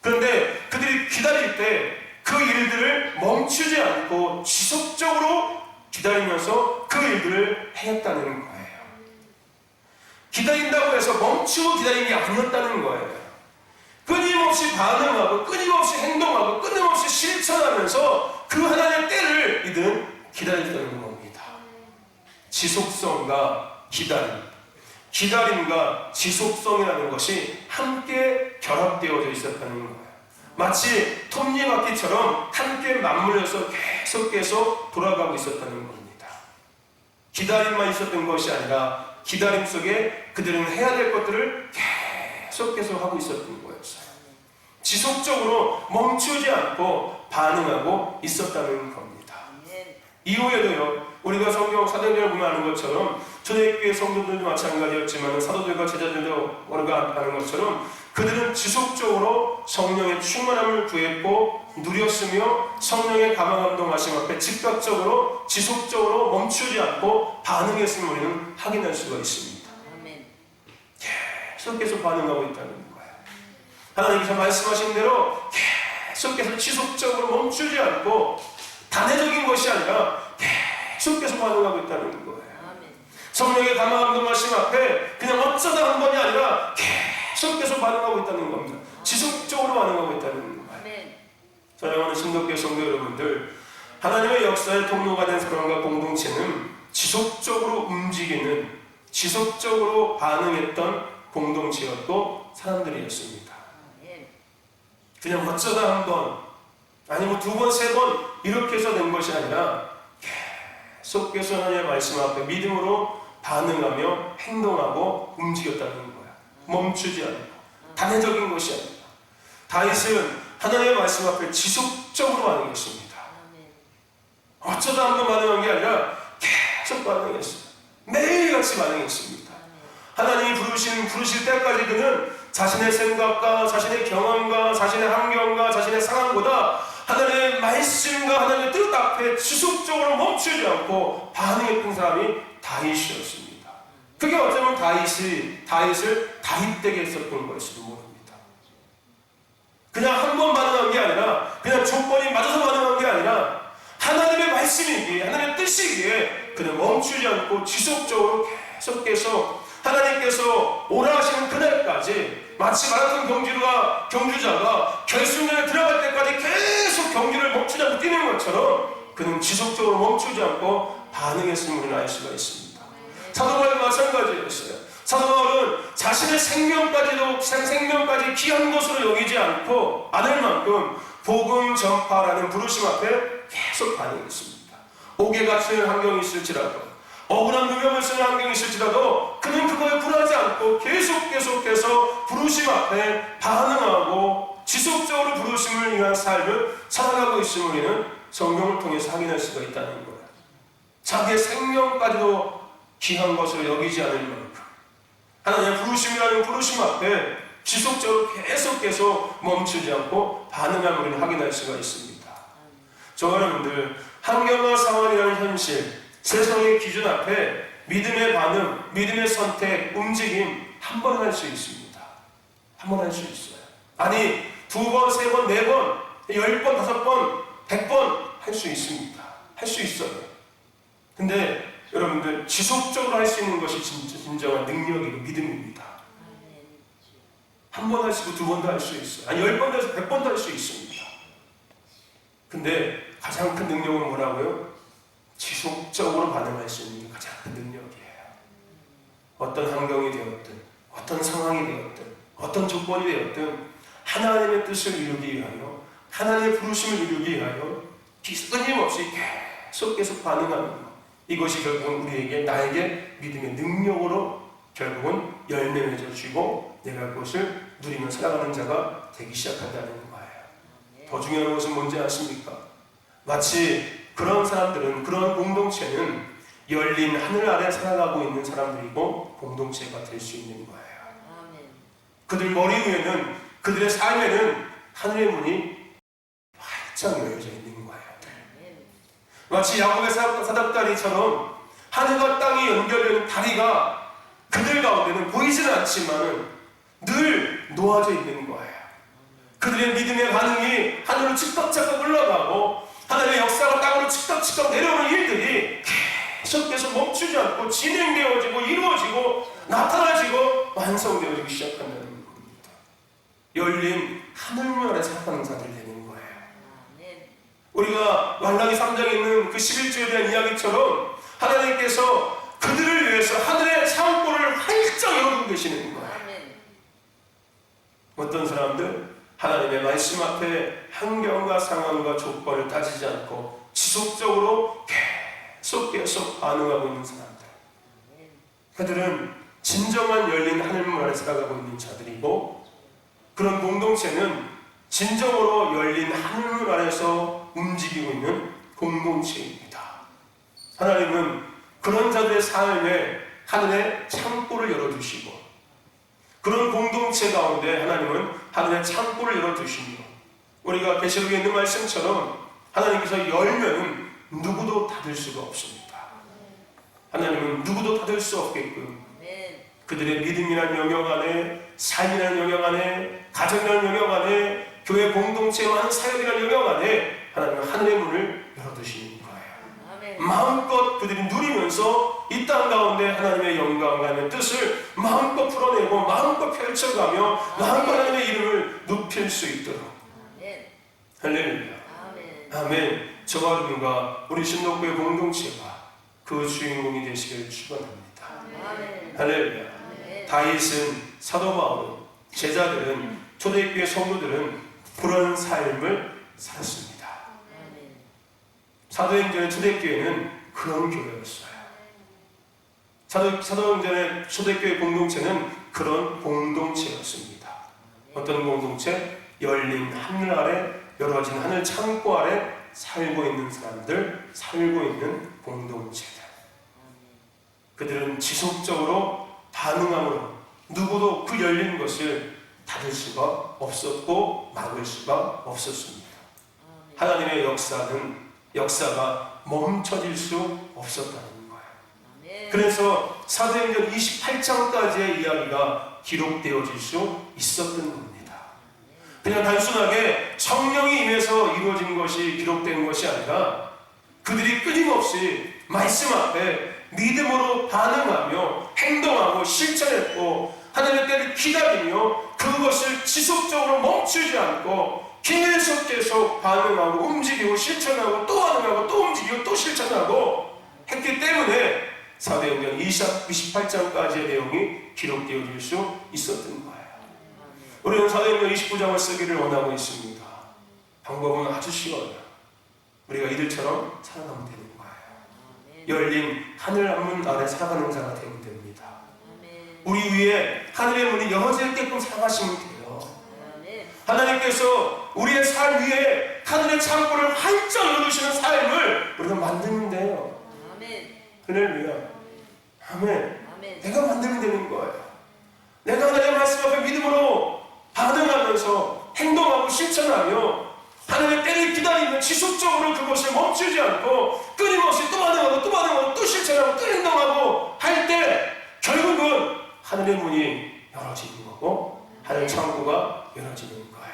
그런데 그들이 기다릴 때 그 일들을 멈추지 않고 지속적으로 기다리면서 그 일들을 행했다는 거예요. 기다린다고 해서 멈추고 기다린 게 아니었다는 거예요. 끊임없이 반응하고 끊임없이 행동하고 끊임없이 실천하면서 그 하나님의 때를 이들은 기다렸다는 겁니다. 지속성과 기다림과 지속성이라는 것이 함께 결합되어져 있었다는 거예요. 마치 톱니바퀴처럼 함께 맞물려서 계속 돌아가고 있었다는 겁니다. 기다림만 있었던 것이 아니라 기다림 속에 그들은 해야 될 것들을 계속 하고 있었던 거였어요. 지속적으로 멈추지 않고 반응하고 있었다는 겁니다. 이후에도요, 우리가 성경 사도행전을 보면 아는 것처럼 초대교회 성도들도 마찬가지였지만 사도들과 제자들도 우리가 아는 것처럼 그들은 지속적으로 성령의 충만함을 구했고 누렸으며 성령의 감화감동하심 앞에 즉각적으로 지속적으로 멈추지 않고 반응했음을 우리는 확인할 수가 있습니다. 계속 반응하고 있다는 거예요. 하나님께서 말씀하신 대로 계속해서 지속적으로 멈추지 않고 단회적인 것이 아니라 계속해서 반응하고 있다는 거예요. 성령의 감화감동하심 앞에 그냥 어쩌다 한 번이 아니라 계속해서 반응하고 있다는 겁니다. 지속적으로 반응하고 있다는 거예요. 사랑하는 신덕교회 성도 여러분들, 하나님의 역사의 통로가 된 사람과 공동체는 지속적으로 움직이는, 지속적으로 반응했던 공동체였고 사람들이었습니다. 그냥 어쩌다 한 번, 아니면 두 번, 세 번 이렇게 해서 된 것이 아니라 계속해서 하나님의 말씀 앞에 믿음으로 반응하며 행동하고 움직였다는 거예요. 멈추지 않고 단회적인 것이 아닙니다. 다윗은 하나님의 말씀 앞에 지속적으로 반응했습니다. 어쩌다 한 번 반응한 게 아니라 계속 반응했어요. 매일같이 반응했습니다. 하나님이 부르실 때까지 그는 자신의 생각과 자신의 경험과 자신의 환경과 자신의 상황보다 하나님의 말씀과 하나님의 뜻 앞에 지속적으로 멈추지 않고 반응했던 사람이 다윗이었습니다. 그게 어쩌면 다윗을 다윗되게 했었던 것일지도 모릅니다. 그냥 한 번 반응한 게 아니라 그냥 조건이 맞아서 반응한 게 아니라 하나님의 말씀이기에 하나님의 뜻이기에 그는 멈추지 않고 지속적으로 계속해서 하나님께서 오라 하시는 그날까지 마치 마라톤 경주자가 결승전에 들어갈 때까지 계속 경기를 멈추지 않고 뛰는 것처럼 그는 지속적으로 멈추지 않고 반응했음을 우리는 알 수가 있습니다. 사도 바울도 마찬가지였어요. 사도 바울은 자신의 생명까지 귀한 것으로 여기지 않을 만큼 복음 전파라는 부르심 앞에 계속 반응했습니다. 옥에 갇히는 환경이 있을지라도 억울한 누명을 쓰는 환경이 있을지라도 그는 그거에 굴하지 않고 계속해서 부르심 앞에 반응하고 지속적으로 부르심을 위한 삶을 살아가고 있음을 우리는 성경을 통해서 확인할 수가 있다는 거예요. 자기의 생명까지도 귀한 것으로 여기지 않을 만큼 하나님의 부르심이라는 부르심 앞에 지속적으로 계속 멈추지 않고 반응함을 우리는 확인할 수가 있습니다. 저와 여러분들, 환경과 상황이라는 현실, 세상의 기준 앞에 믿음의 반응, 믿음의 선택, 움직임 한 번 할 수 있습니다. 한 번 할 수 있어요. 아니, 두 번, 세 번, 네 번, 10번, 5번, 100번 할 수 있습니다. 할 수 있어요. 근데 여러분들, 지속적으로 할 수 있는 것이 진정한 능력이고 믿음입니다. 한 번 할 수 있고 두 번도 할 수 있어요. 아니, 10번도 해서 100번도 할 수 있습니다. 근데 가장 큰 능력은 뭐라고요? 지속적으로 반응할 수 있는 게 가장 큰 능력이에요. 어떤 환경이 되었든, 어떤 상황이 되었든, 어떤 조건이 되었든 하나님의 뜻을 이루기 위하여 하나님의 부르심을 이루기 위하여 끊임없이 계속 반응하는 것, 이것이 결국은 우리에게, 나에게 믿음의 능력으로 결국은 열매 맺어주고 내가 그것을 누리며 살아가는 자가 되기 시작한다는 거예요. 더 중요한 것은 뭔지 아십니까? 마치 그런 사람들은, 그런 공동체는 열린 하늘 아래 살아가고 있는 사람들이고 공동체가 될 수 있는 거예요. 그들 머리 위에는, 그들의 삶에는 하늘의 문이 활짝 열려져 있는 거예요. 마치 야곱의 사닥다리처럼 하늘과 땅이 연결되는 다리가 그들 가운데는 보이지는 않지만 늘 놓아져 있는 거예요. 그들의 믿음의 반응이 하늘로 즉각즉각 올라가고 하나님의 역사가 땅으로 즉각즉각 내려오는 일들이 계속해서 멈추지 않고 진행되어지고 이루어지고 나타나지고 완성되어지기 시작한다는 겁니다. 열린 하늘문 아래 살아가는 자들이 되는 거예요. 우리가 말라기 3장에 있는 그 11조에 대한 이야기처럼 하나님께서 그들을 위해서 하늘의 창고를 활짝 열어두고 계시는 거예요. 어떤 사람들 하나님의 말씀 앞에 환경과 상황과 조건을 따지지 않고 지속적으로 계속 반응하고 있는 사람들, 그들은 진정한 열린 하늘문 아래 살아가고 있는 자들이고, 그런 공동체는 진정으로 열린 하늘문 아래서 움직이고 있는 공동체입니다. 하나님은 그런 자들의 삶에 하늘의 창고를 열어두시고, 그런 공동체 가운데 하나님은 하늘의 창고를 열어두시며, 우리가 계시록에 있는 말씀처럼 하나님께서 열면은 누구도 닫을 수가 없습니다. 하나님은 누구도 닫을 수 없게끔 그들의 믿음이라는 영역 안에, 삶이라는 영역 안에, 가정이라는 영역 안에, 교회 공동체와 사역이라는 영역 안에 하나님은 하늘의 문을 열어두시는 거예요. 마음껏 그들이 누리면서 이 땅 가운데 하나님의 영광과 하나님의 뜻을 마음껏 풀어내고 마음껏 펼쳐가며 마음껏 하나님의 이름을 높일 수 있도록. 할렐루야. 아멘. 저와 여러분과 우리 신록교회 공동체가 그 주인공이 되시길 축원합니다. 할렐루야. 다윗은, 사도 바울은, 제자들은, 초대교회 성도들은 그런 삶을 살았습니다. 사도행전의 초대교회는 그런 교회였어요. 사도행전의 초대교회 공동체는 그런 공동체였습니다. 어떤 공동체? 열린 하늘 아래, 열어진 하늘 창고 아래 살고 있는 사람들, 살고 있는 공동체들. 그들은 지속적으로 반응함으로 누구도 그 열린 것을 닫을 수가 없었고 막을 수가 없었습니다. 하나님의 역사가 멈춰질 수 없었다는 거예요. 그래서 사도행전 28장까지의 이야기가 기록되어질 수 있었던 겁니다. 그냥 단순하게 성령이 임해서 이루어진 것이 기록된 것이 아니라 그들이 끊임없이 말씀 앞에 믿음으로 반응하며 행동하고 실천했고 하나님의 때를 기다리며 그것을 지속적으로 멈추지 않고 계속 반응하고 움직이고 실천하고 또 반응하고 또 움직이고 또 실천하고 했기 때문에 사도행전 28장까지의 내용이 기록되어질 수 있었던 거예요. 우리는 사도행전 29장을 쓰기를 원하고 있습니다. 방법은 아주 쉬워요. 우리가 이들처럼 살아가면 되는 거예요. 열린 하늘 문 아래 살아가는 자가 되면 됩니다. 우리 위에 하늘의 문이 열어질게끔 살아가시면 돼요. 하나님께서 우리의 삶 위에 하늘의 창고를 활짝 열어두시는 삶을 우리가 만들면 돼요. 할렐루야. 아멘. 내가 만들면 되는 거예요. 내가 하나님의 말씀 앞에 믿음으로 반응하면서 행동하고 실천하며 하나님의 때를 기다리며 지속적으로 그것을 멈추지 않고 끊임없이 또 반응하고 또 반응하고 또 실천하고 또 행동하고 할 때 결국은 하늘의 문이 열어지는 거고 하늘 창고가 열어지는 거예요.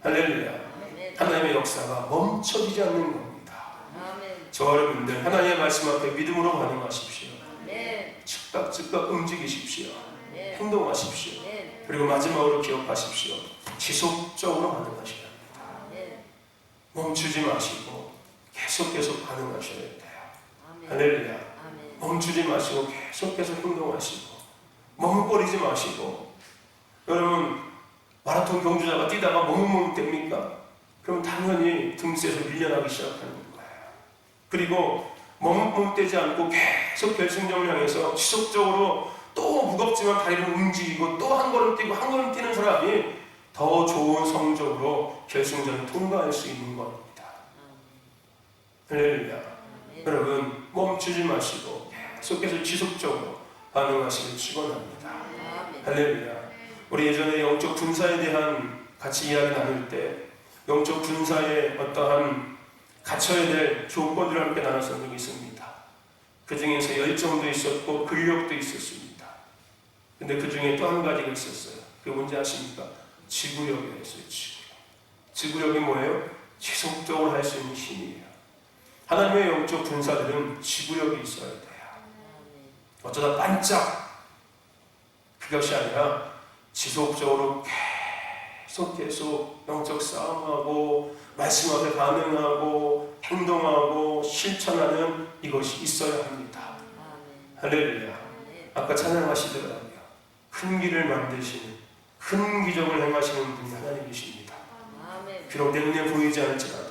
할렐루야. 하나님의 역사가 멈춰지지 않는 겁니다. 저와 여러분들 하나님의 말씀 앞에 믿음으로 반응하십시오. 즉각 움직이십시오. 행동하십시오. 그리고 마지막으로 기억하십시오. 지속적으로 반응하셔야 합니다. 멈추지 마시고 계속 반응하셔야 돼요. 할렐루야. 멈추지 마시고 계속 행동하시고 머뭇거리지 마시고. 여러분 마라톤 경주자가 뛰다가 머뭇 됩니까? 그럼 당연히 등수에서 밀려나기 시작하는 거예요. 그리고 멈멈대지 않고 계속 결승점을 향해서 지속적으로 또 무겁지만 다리를 움직이고 또 한 걸음 뛰고 한 걸음 뛰는 사람이 더 좋은 성적으로 결승전을 통과할 수 있는 겁니다. 할렐루야. 여러분 멈추지 마시고 계속해서 지속적으로 반응하시길 축원합니다. 할렐루야. 우리 예전에 영적 군사에 대한 같이 이야기 나눌 때 영적 군사의 어떠한 갖춰야 될 조건들을 함께 나눴던 적이 있습니다. 그 중에서 열정도 있었고 근력도 있었습니다. 근데 그 중에 또 한 가지가 있었어요. 그게 뭔지 아십니까? 지구력이었어요. 지구력이 뭐예요? 지속적으로 할 수 있는 힘이에요. 하나님의 영적 군사들은 지구력이 있어야 돼요. 어쩌다 반짝 그것이 아니라 지속적으로 계속 영적 싸움하고 말씀 앞에 반응하고 행동하고 실천하는 이것이 있어야 합니다. 할렐루야. 아까 찬양하시더라고요. 큰 길을 만드시는 큰 기적을 행하시는 분이 하나님이십니다. 비록 내 눈에 보이지 않을지라도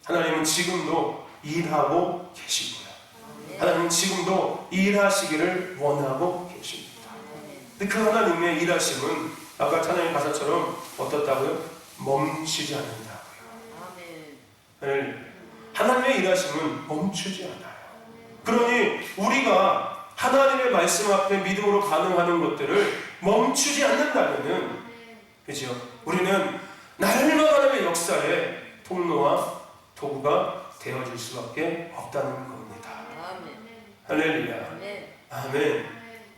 하나님은 지금도 일하고 계시고요. 하나님은 지금도 일하시기를 원하고 계십니다. 근데 그 하나님의 일하심은 아까 찬양의 가사처럼 어떻다고요? 멈추지 않는다고요. 하나님의 일하심은 멈추지 않아요. 그러니 우리가 하나님의 말씀 앞에 믿음으로 반응하는 것들을 멈추지 않는다면은, 그죠? 우리는 날마다 하나님의 역사의 통로와 도구가 되어질 수밖에 없다는 겁니다. 할렐루야. 아멘.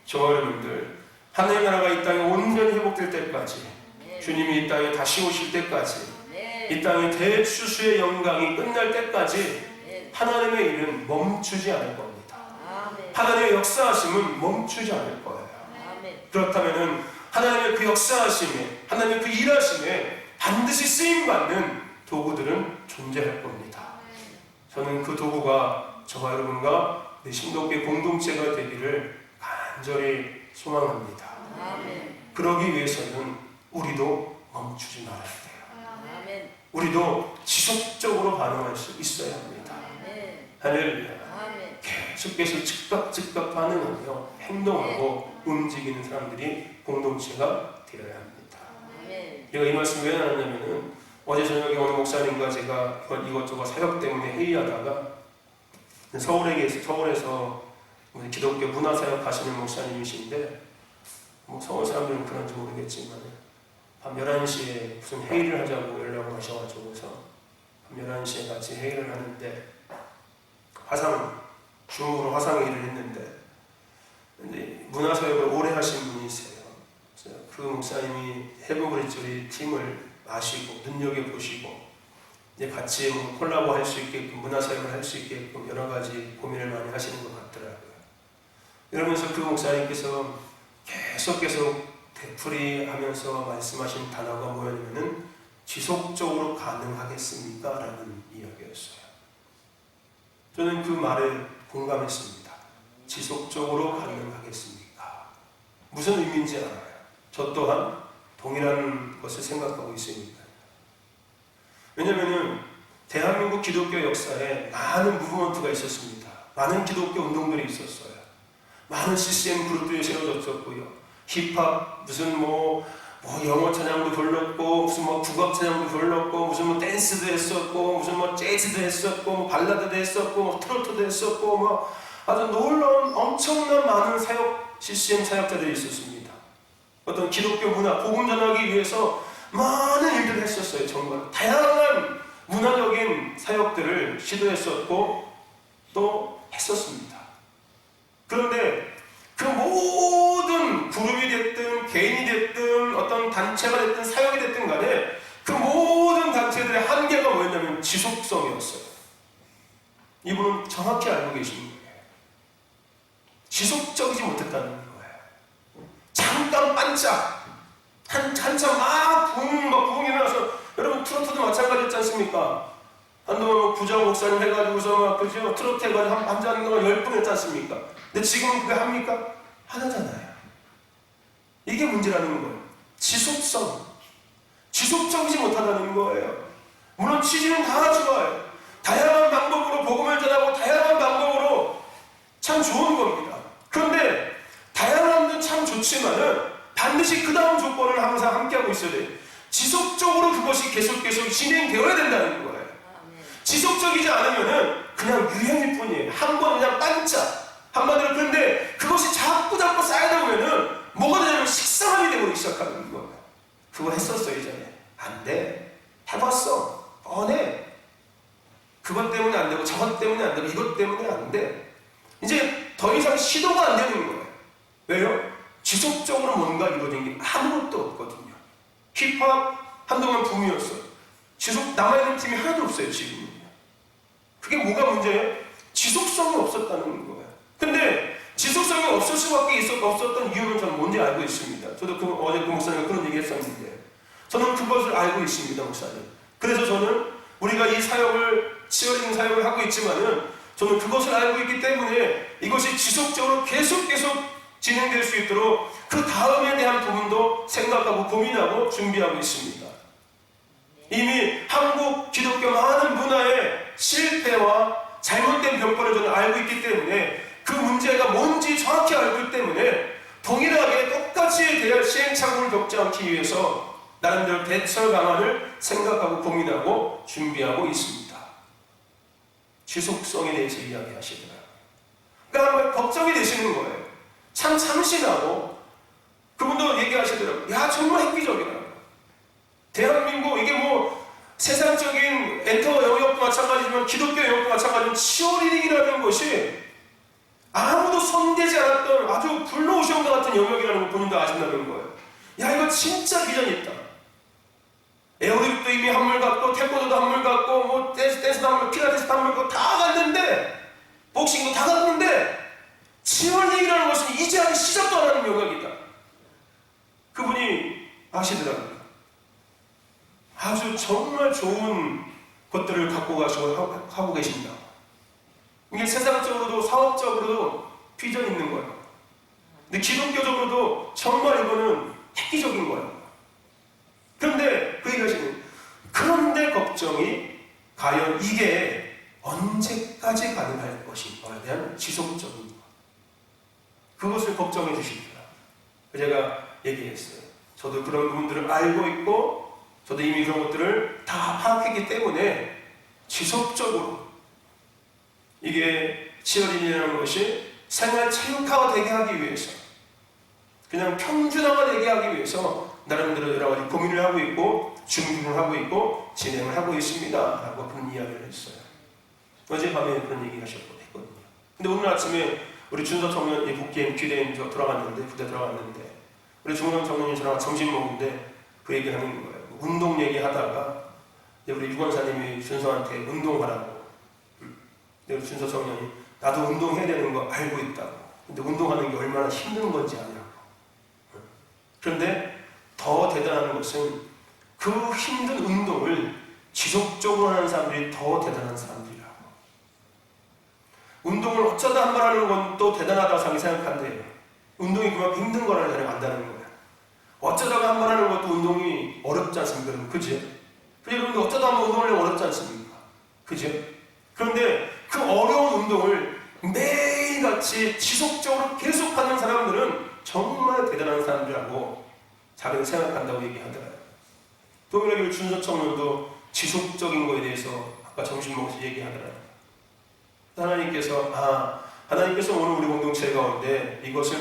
저와 여러분들, 하나님의 나라가 이 땅에 온전히 회복될 때까지, 주님이 이 땅에 다시 오실 때까지, 이 땅의 대추수의 영광이 끝날 때까지 하나님의 일은 멈추지 않을 겁니다. 하나님의 역사하심은 멈추지 않을 거예요. 그렇다면 하나님의 그 역사하심에, 하나님의 그 일하심에 반드시 쓰임받는 도구들은 존재할 겁니다. 저는 그 도구가 저와 여러분과 내 신도교회 공동체가 되기를 간절히 소망합니다. 그러기 위해서는 우리도 멈추지 말아야 돼요. 우리도 지속적으로 반응할 수 있어야 합니다. 할렐루야. 계속해서 즉각 반응하며 행동하고 움직이는 사람들이 공동체가 되어야 합니다. 제가 이 말씀 왜 나눴냐면은 어제 저녁에 어느 목사님과 제가 이것저것 사역 때문에 회의하다가 서울에서 기독교 문화사역 하시는 목사님이신데 뭐 서울 사람들은 그런지 모르겠지만 밤 11시에 무슨 회의를 하자고 연락을 하셔가지고서 밤 11시에 같이 회의를 하는데 줌으로 화상회의를 했는데 문화사역을 오래 하신 분이세요. 그래서 그 목사님이 해보그리스도의 팀을 아시고 눈여겨보시고 이제 같이 콜라보 할 수 있게끔 문화사역을 할 수 있게끔 여러 가지 고민을 많이 하시는 것 같더라고요. 이러면서 그 목사님께서 계속 되풀이하면서 말씀하신 단어가 뭐였냐면은 지속적으로 가능하겠습니까? 라는 이야기였어요. 저는 그 말에 공감했습니다. 지속적으로 가능하겠습니까? 무슨 의미인지 알아요. 저 또한 동일한 것을 생각하고 있으니까. 왜냐하면 대한민국 기독교 역사에 많은 무브먼트가 있었습니다. 많은 기독교 운동들이 있었어요. 많은 CCM 그룹들이 세워졌었고요. 힙합, 무슨 영어 찬양도 불렀고, 무슨 국악 찬양도 불렀고, 무슨 댄스도 했었고, 무슨 재즈도 했었고, 발라드도 했었고, 트로트도 했었고, 아주 놀라운 엄청난 많은 CCM 사역자들이 있었습니다. 어떤 기독교 문화, 복음 전하기 위해서 많은 일들을 했었어요. 정말 다양한 문화적인 사역들을 시도했었고 또 했었습니다. 그런데 그 모든 그룹이 됐든 개인이 됐든 어떤 단체가 됐든 사역이 됐든 간에 그 모든 단체들의 한계가 뭐였냐면 지속성이었어요. 이분은 정확히 알고 계신 거예요. 지속적이지 못했다는 거예요. 잠깐 반짝 한참 부흥 일어나서 여러분 트로트도 마찬가지였지 않습니까? 한동안 부장 목사님 해가지고서 그죠? 트로트 해가지고 한 잔 10분 했지 않습니까? 근데 지금은 그게 합니까? 하나잖아요. 이게 문제라는 거예요. 지속적이지 못하다는 거예요. 물론 취지는 다 좋아요. 다양한 방법으로 복음을 전하고 다양한 방법으로 참 좋은 겁니다. 그런데 다양함도 참 좋지만은 반드시 그 다음 조건을 항상 함께하고 있어야 돼요. 지속적으로 그것이 계속 진행되어야 된다는 거예요. 지속적이지 않으면은 그냥 유행일 뿐이에요. 한 번 그냥 반짝 한마디로. 그런데 그것이 자꾸 쌓이다 보면은 뭐가 되냐면 식상함이 되고 시작하는 거예요. 그거 했었어 이전에. 안 돼. 해봤어. 뻔해. 그것 때문에 안 되고 저것 때문에 안 되고 이것 때문에 안 돼. 이제 더 이상 시도가 안 되는 거예요. 왜요? 지속적으로 뭔가 이루어진 게 아무것도 없거든요. 힙합 한동안 붐이었어. 지속 남아있는 팀이 하나도 없어요 지금. 그게 뭐가 문제예요? 지속성이 없었다는 거예요. 근데 지속성이 없을 수밖에 없었던 이유는 저는 뭔지 알고 있습니다. 저도 어제 그 목사님과 그런 얘기 했었는데 저는 그것을 알고 있습니다, 목사님. 그래서 저는 우리가 이 사역을 치어리딩 사역을 하고 있지만은 저는 그것을 알고 있기 때문에 이것이 지속적으로 계속 진행될 수 있도록 그 다음에 대한 부분도 생각하고 고민하고 준비하고 있습니다. 이미 한국 기독교 많은 문화의 실패와 잘못된 병법을 저는 알고 있기 때문에 그 문제가 뭔지 정확히 알고 있기 때문에 동일하게 똑같이 대할 시행착오를 겪지 않기 위해서 나름대로 대처 방안을 생각하고 고민하고 준비하고 있습니다. 지속성에 대해서 이야기하시더라고요. 그러니까 걱정이 되시는 거예요. 참 참신하고 그분도 얘기하시더라고요. 야 정말 획기적이라고. 대한민국 이게 뭐 세상적인 엔터 영역도 마찬가지지만 기독교 영역도 마찬가지지만 치어리딩이라는 것이 아무도 손대지 않았던 아주 블루오션과 같은 영역이라는 걸 본인도 아신다는 거예요. 야 이거 진짜 비전이 있다. 에어로빅도 이미 한물 갔고 태권도도 한물 갔고 뭐 댄스도 한물 필라테스도 한물 갔고 다 갔는데 복싱도 다 갔는데 치어리딩이라는 것은 이제 아직 시작도 안 하는 영역이다. 그분이 아시더라고요. 아주 정말 좋은 것들을 갖고 가시고 하고 계신다. 이게 세상적으로도 사업적으로도 비전 있는 거예요. 근데 기독교적으로도 정말 이거는 획기적인 거예요. 그런데 그 얘기하시는 그런데 걱정이 과연 이게 언제까지 가능할 것인가에 대한 지속적인 것. 그것을 걱정해 주십니다. 제가 얘기했어요. 저도 그런 부분들을 알고 있고 저도 이미 그런 것들을 다 파악했기 때문에 지속적으로 이게 치어리딩이라는 것이 생활 체육화가 되게 하기 위해서 그냥 평준화가 되게 하기 위해서 나름대로 여러 가지 고민을 하고 있고 준비를 하고 있고 진행을 하고 있습니다 라고 그런 이야기를 했어요. 어젯밤에 그런 얘기 하셨거든요. 근데 오늘 아침에 우리 준서 청년 복귀 귀대인 돌아갔는데 부대 들어갔는데 우리 중성 청년이 저랑 점심 먹는데 그 얘기를 하는 거예요. 운동 얘기하다가 우리 유관사님이 준서한테 운동하라고. 우리 준서 청년이 나도 운동해야 되는 거 알고 있다고. 근데 운동하는 게 얼마나 힘든 건지 아냐고. 그런데 더 대단한 것은 그 힘든 운동을 지속적으로 하는 사람들이 더 대단한 사람들이라고. 운동을 어쩌다 한 번 하는 건 또 대단하다고 생각한대요. 운동이 그만큼 힘든 거라는 사람이 안다는 거예요. 어쩌다가 한 번 하는 것도 운동이 어렵지 않습니까? 그럼 그죠? 그런데 어쩌다 한 번 운동을 하면 어렵지 않습니까? 그죠? 그런데 그 어려운 운동을 매일같이 지속적으로 계속하는 사람들은 정말 대단한 사람들이라고 자기는 생각한다고 얘기하더라고요. 또 우리 준서청년도 지속적인 거에 대해서 아까 점심 먹어서 얘기하더라고요. 하나님께서 오늘 우리 공동체 가운데 이것을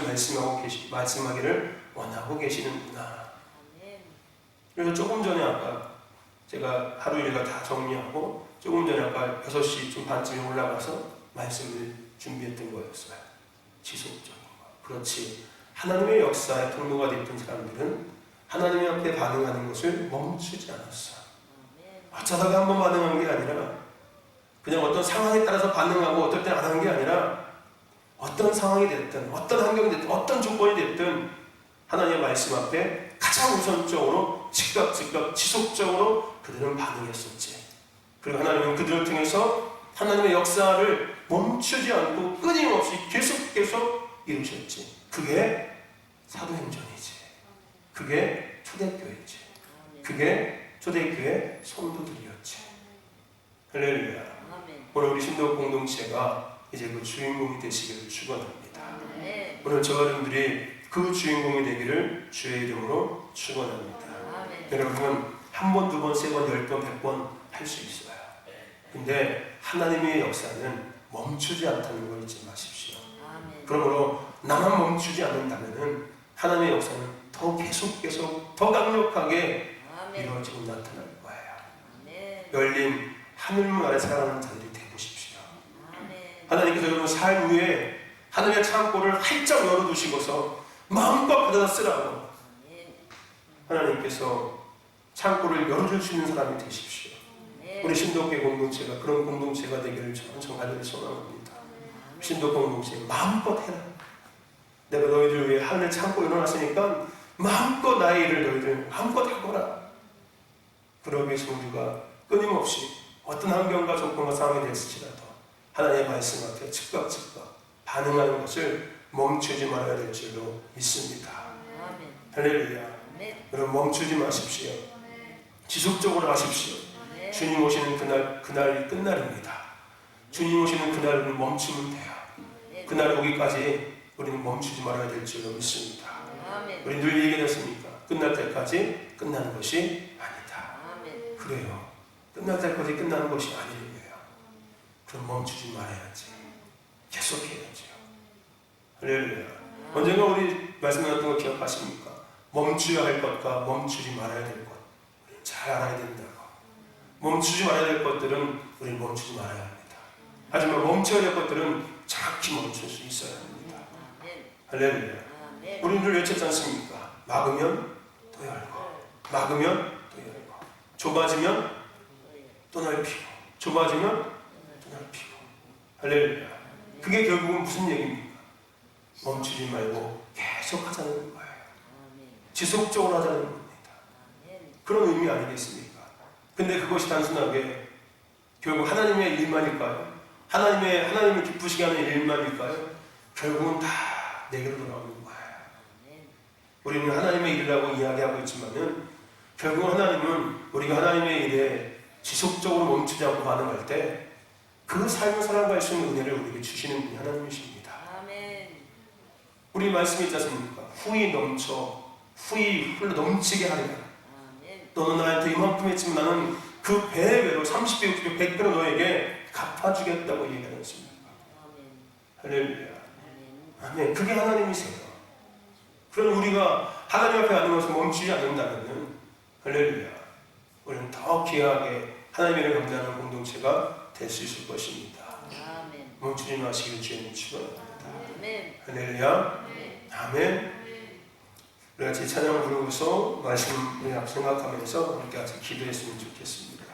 말씀하기를 원하고 계시는구나. 그래서 조금 전에 아까 제가 하루 일과 다 정리하고 조금 전에 아까 6시 좀 반쯤에 올라가서 말씀을 준비했던 거였어요. 지속적인 거. 그렇지. 하나님의 역사의 통로가 됐던 사람들은 하나님의 앞에 반응하는 것을 멈추지 않았어. 어쩌다가 한번 반응한 게 아니라 그냥 어떤 상황에 따라서 반응하고 어떨 때 안 하는 게 아니라 어떤 상황이 됐든 어떤 환경이 됐든 어떤 조건이 됐든 하나님의 말씀 앞에 가장 우선적으로 즉각 지속적으로 그들은 반응했었지. 그리고 하나님은 그들을 통해서 하나님의 역사를 멈추지 않고 끊임없이 계속 이루셨지. 그게 사도행전이지. 그게 초대교회지. 그게 초대교회 성도들이었지. 할렐루야. 아멘. 오늘 우리 신도 공동체가 이제 그 주인공이 되시기를 축원합니다. 아멘. 오늘 저와 여러분들이 그 주인공이 되기를 주의 이름으로 축원합니다. 아멘. 여러분 한 번, 두 번, 세 번, 10번, 100번 할 수 있어요. 근데 하나님의 역사는 멈추지 않다는 걸 잊지 마십시오. 아멘. 그러므로 나만 멈추지 않는다면 하나님의 역사는 더 계속 더 강력하게 아멘. 이루어지고 나타날 거예요. 아멘. 열린 하늘문 아래 살아가는 자들이 되보십시오. 아멘. 하나님께서 여러분 삶 위에 하늘의 창고를 활짝 열어두시고서 마음껏 받아다 쓰라고 아멘. 하나님께서 창고를 열어줄 수 있는 사람이 되십시오. 우리 신도교회 공동체가 그런 공동체가 되기를 저는 간절히 소망합니다. 신도 공동체 마음껏 해라. 내가 너희들 위해 하늘의 창고 열어놨으니까 마음껏 나의 일을 너희들 마음껏 하거라. 그러기 위해서 우리가 끊임없이 어떤 환경과 조건과 상황이 됐을지라도 하나님의 말씀 앞에 즉각 반응하는 것을 멈추지 말아야 될 줄로 믿습니다. 아멘. 할렐루야. 아멘. 여러분 멈추지 마십시오. 지속적으로 하십시오. 아멘. 주님 오시는 그날이 끝날입니다. 주님 오시는 그날은 멈추면 돼요. 그날 오기까지 우리는 멈추지 말아야 될 줄로 믿습니다. 아멘. 우리 늘 얘기했습니까? 끝날 때까지 끝나는 것이 아니다. 아멘. 그래요. 끝날 때까지 끝나는 것이 아니에요. 그럼 멈추지 말아야지. 계속해야죠. 할렐루야. 언젠가 우리 말씀 나눴던 거 기억하십니까? 멈춰야 할 것과 멈추지 말아야 될 것. 우리는 잘 알아야 된다고. 멈추지 말아야 될 것들은 우리는 멈추지 말아야 합니다. 하지만 멈춰야 될 것들은 정확히 멈출 수 있어야 합니다. 아멘. 할렐루야. 아멘. 우리는 늘 외쳤지 않습니까? 막으면 또 열고, 막으면 또 열고, 좁아지면 또 넓히고, 좁아지면 또 넓히고. 할렐루야. 그게 결국은 무슨 얘기입니까? 멈추지 말고 계속 하자는 거예요. 아멘. 지속적으로 하자는 겁니다. 아멘. 그런 의미 아니겠습니까? 근데 그것이 단순하게 결국 하나님의 일만일까요? 하나님을 기쁘시게 하는 일만일까요? 결국은 다 내게로 돌아오는 거예요. 아멘. 우리는 하나님의 일이라고 이야기하고 있지만은 결국 하나님은 우리가 하나님의 일에 지속적으로 멈추지 않고 반응할 때 그 삶을 살아갈 수 있는 은혜를 우리에게 주시는 분이 하나님이십니다. 아멘. 우리 말씀이 있지 않습니까? 후이 흘러 넘치게 하리라. 아멘. 너는 나한테 이만큼 했지만 나는 그 배배로 30배, 60배, 100배로 너에게 갚아주겠다고 얘기하지 않습니까? 아멘. 할렐루야. 아멘. 아멘. 그게 하나님이세요. 그럼 우리가 하나님 앞에 가는 것을 멈추지 않는다면 할렐루야. 우리는 더 귀하게 하나님의 일을 감당하는 공동체가 될 수 있을 것입니다. 아멘. 멈추지 마시기를 주님 축원합니다. 아멘. 할렐루야. 아멘. 아멘. 우리 같이 찬양을 부르면서 말씀을 생각하면서 우리 같이 기도했으면 좋겠습니다.